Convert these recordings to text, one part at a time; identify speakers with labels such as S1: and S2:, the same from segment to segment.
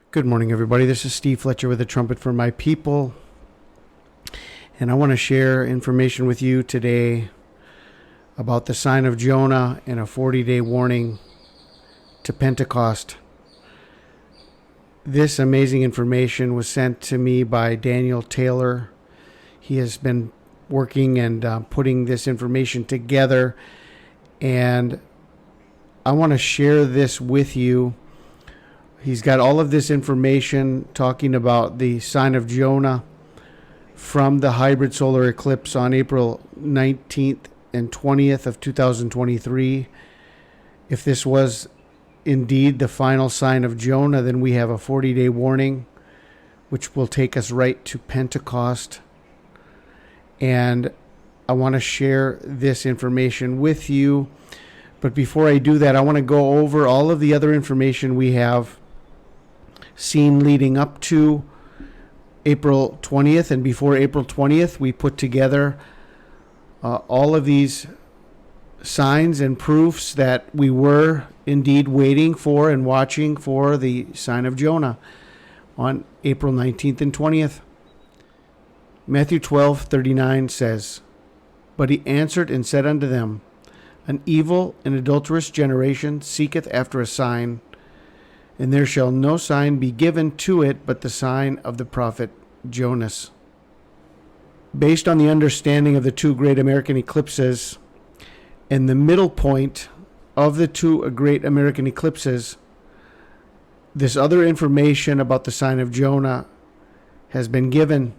S1: Good morning, everybody. This is Steve Fletcher with the Trumpet for My People, and I want to share information with you today about the sign of Jonah and a 40-day warning to Pentecost. This amazing information was sent to me by Daniel Taylor. He has been working and putting this information together, and I want to share this with you. He's got all of this information talking about the sign of Jonah from the hybrid solar eclipse on April 19th and 20th of 2023. If this was indeed the final sign of Jonah, then we have a 40-day warning, which will take us right to Pentecost. And I want to share this information with you. But before I do that, I want to go over all of the other information we have seen leading up to April 20th. And before April 20th, we put together all of these signs and proofs that we were indeed waiting for and watching for the sign of Jonah on April 19th and 20th. Matthew 12:39 says, "But he answered and said unto them, An evil and adulterous generation seeketh after a sign, and there shall no sign be given to it but the sign of the prophet Jonas." Based on the understanding of the two great American eclipses and the middle point of the two great American eclipses, this other information about the sign of Jonah has been given.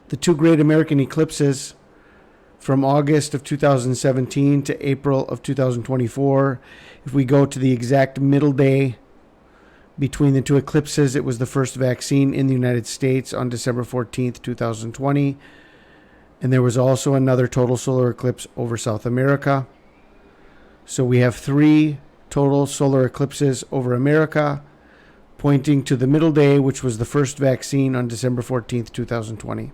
S1: The two great American eclipses from August of 2017 to April of 2024. If we go to the exact middle day between the two eclipses, it was the first vaccine in the United States on December 14th, 2020. And there was also another total solar eclipse over South America. So we have three total solar eclipses over America, pointing to the middle day, which was the first vaccine on December 14th, 2020.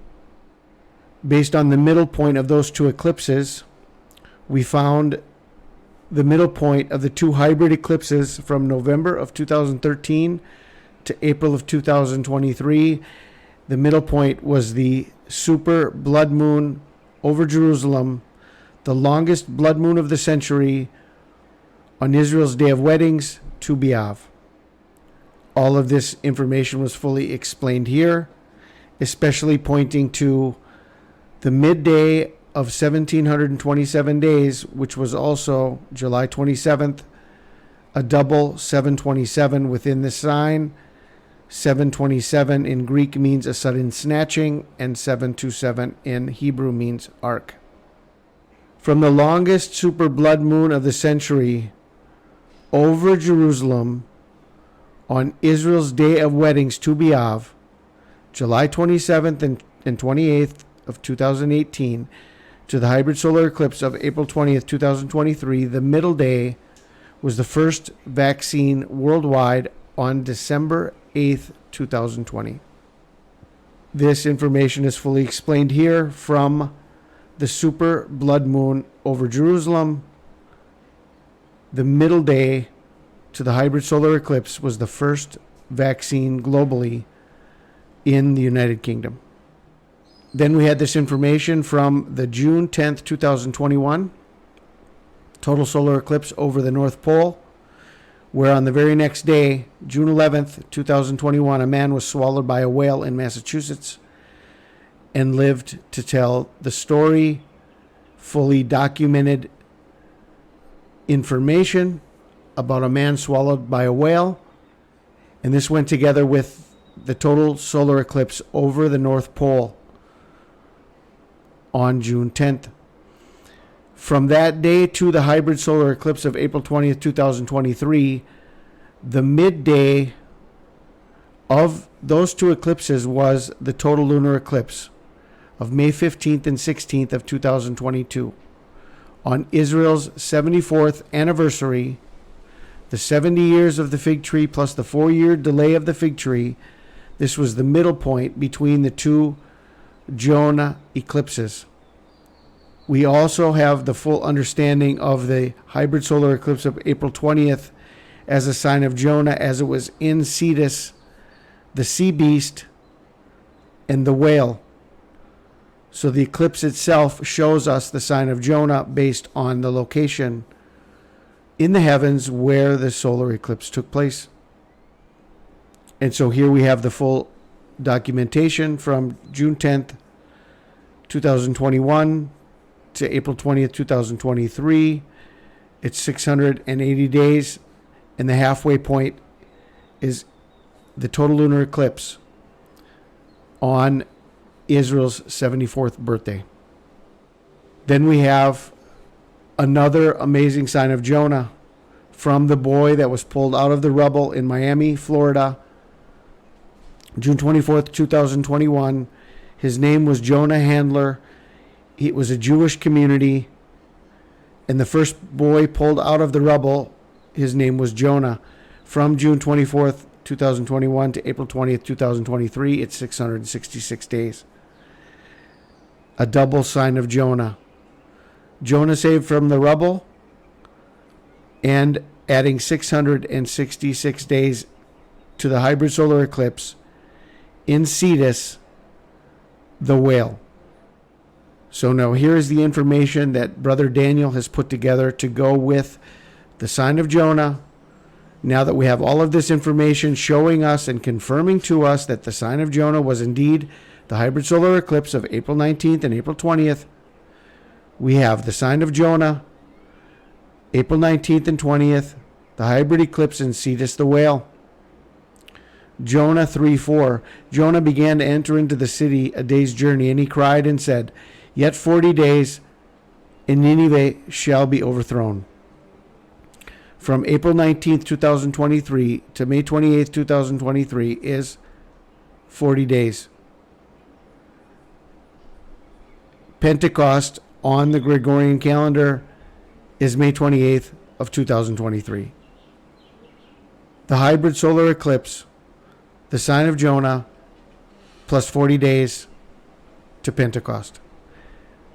S1: Based on the middle point of those two eclipses, we found the middle point of the two hybrid eclipses from November of 2013 to April of 2023. The middle point was the super blood moon over Jerusalem, the longest blood moon of the century, on Israel's Day of Weddings, Tu B'Av. All of this information was fully explained here, especially pointing to the midday of 1727 days, which was also July 27th, a double 727 within the sign. 727 in Greek means a sudden snatching, and 727 in Hebrew means ark. From the longest super blood moon of the century over Jerusalem on Israel's Day of Weddings, Tu B'Av, July 27th and 28th of 2018, to the hybrid solar eclipse of April 20th, 2023, the middle day was the first vaccine worldwide on December 8th, 2020. This information is fully explained here from the super blood moon over Jerusalem. The middle day to the hybrid solar eclipse was the first vaccine globally in the United Kingdom. Then we had this information from the June 10th, 2021 total solar eclipse over the North Pole, where on the very next day, June 11th, 2021, a man was swallowed by a whale in Massachusetts and lived to tell the story. Fully documented information about a man swallowed by a whale, and this went together with the total solar eclipse over the North Pole on June 10th. From that day to the hybrid solar eclipse of April 20th, 2023, the midday of those two eclipses was the total lunar eclipse of May 15th and 16th of 2022. On Israel's 74th anniversary, the 70 years of the fig tree plus the 4-year delay of the fig tree, this was the middle point between the two Jonah eclipses. We also have the full understanding of the hybrid solar eclipse of April 20th as a sign of Jonah, as it was in Cetus, the sea beast, and the whale. So the eclipse itself shows us the sign of Jonah based on the location in the heavens where the solar eclipse took place. And so here we have the full documentation from June 10th, 2021 to April 20th, 2023. It's 680 days, and the halfway point is the total lunar eclipse on Israel's 74th birthday. Then we have another amazing sign of Jonah from the boy that was pulled out of the rubble in Miami, Florida, June 24th, 2021. His name was Jonah Handler. It was a Jewish community. And the first boy pulled out of the rubble, his name was Jonah. From June 24th, 2021 to April 20th, 2023, it's 666 days. A double sign of Jonah. Jonah saved from the rubble, and adding 666 days to the hybrid solar eclipse in Cetus, the whale. So now here is the information that Brother Daniel has put together to go with the sign of Jonah. Now that we have all of this information showing us and confirming to us that the sign of Jonah was indeed the hybrid solar eclipse of April 19th and April 20th, we have the sign of Jonah, April 19th and 20th, the hybrid eclipse in Cetus the whale. Jonah 3:4. Jonah began to enter into the city a day's journey, and he cried and said, "Yet 40 days, and Nineveh shall be overthrown." From April 19th, 2023 to May 28th, 2023 is 40 days. Pentecost on the Gregorian calendar is May 28th of 2023. The hybrid solar eclipse, the sign of Jonah, plus 40 days to Pentecost.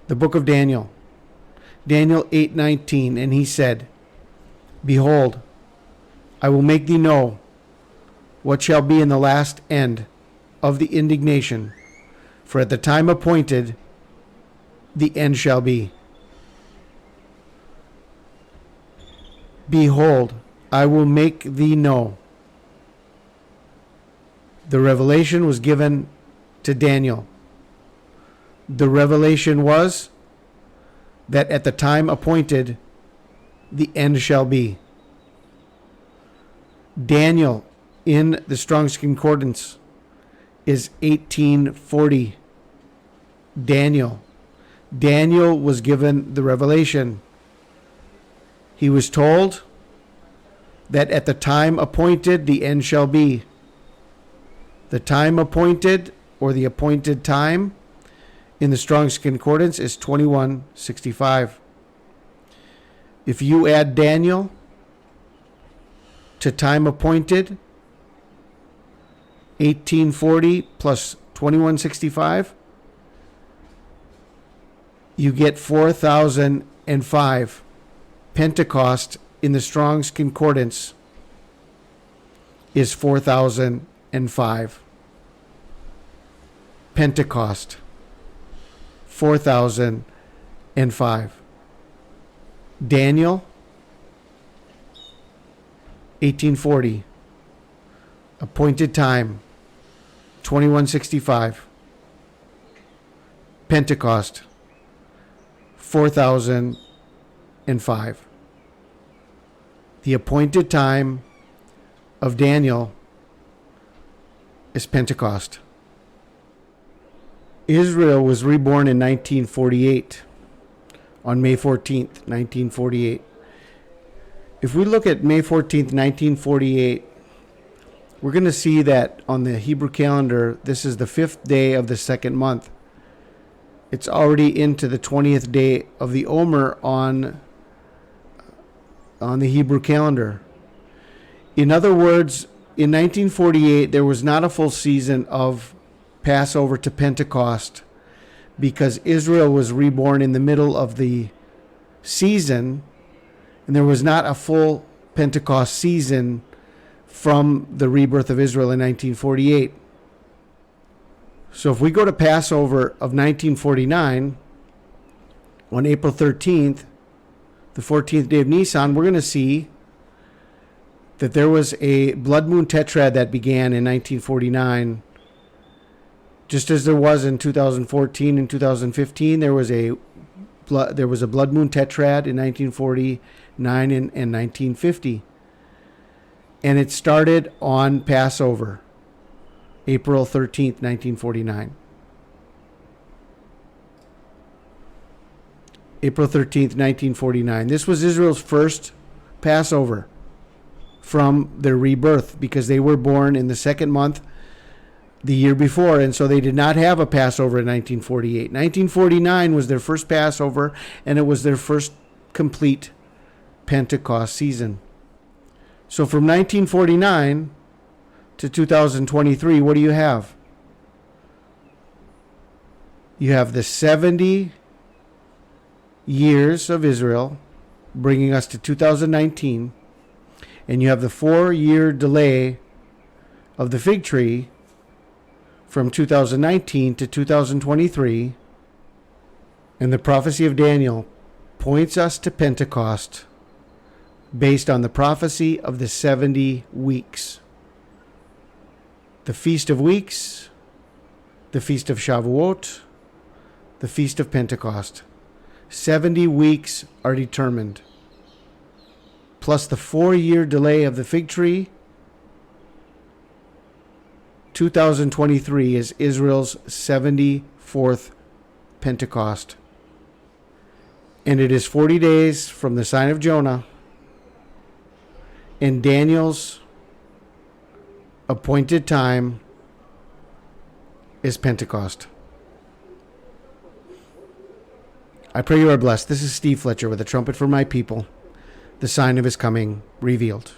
S1: The book of Daniel, Daniel 8:19, and he said, "Behold, I will make thee know what shall be in the last end of the indignation, for at the time appointed the end shall be. Behold, I will make thee know." The revelation was given to Daniel. The revelation was that at the time appointed, the end shall be. Daniel in the Strong's Concordance is 1840. Daniel was given the revelation. He was told that at the time appointed, the end shall be. The time appointed, or the appointed time, in the Strong's Concordance is 2165. If you add Daniel to time appointed, 1840 plus 2165, you get 4005. Pentecost in the Strong's Concordance is 4005. Pentecost, 4005. Daniel, 1840. Appointed time, 2165. Pentecost, 4005. The appointed time of Daniel is Pentecost. Israel was reborn in 1948, on May 14th, 1948. If we look at May 14th, 1948, we're going to see that on the Hebrew calendar, this is the 5th day of the second month. It's already into the 20th day of the Omer on the Hebrew calendar. In other words, in 1948, there was not a full season of Passover to Pentecost because Israel was reborn in the middle of the season, and there was not a full Pentecost season from the rebirth of Israel in 1948. So if we go to Passover of 1949, on April 13th, the 14th day of Nisan, we're going to see that there was a blood moon tetrad that began in 1949. Just as there was in 2014 and 2015, there was a blood moon tetrad in 1949 and 1950. And it started on Passover, April 13th, 1949. April 13th, 1949. This was Israel's first Passover from their rebirth, because they were born in the second month the year before, and so they did not have a Passover in 1948. 1949 was their first Passover, and it was their first complete Pentecost season. So from 1949 to 2023, what do you have? You have the 70 years of Israel, bringing us to 2019, and you have the 4-year delay of the fig tree from 2019 to 2023, and the prophecy of Daniel points us to Pentecost based on the prophecy of the 70 weeks. The Feast of Weeks, the Feast of Shavuot, the Feast of Pentecost. 70 weeks are determined, plus the 4-year delay of the fig tree. 2023 is Israel's 74th Pentecost. And it is 40 days from the sign of Jonah and Daniel's appointed time is Pentecost. I pray you are blessed. This is Steve Fletcher with a trumpet for my people, the sign of his coming revealed.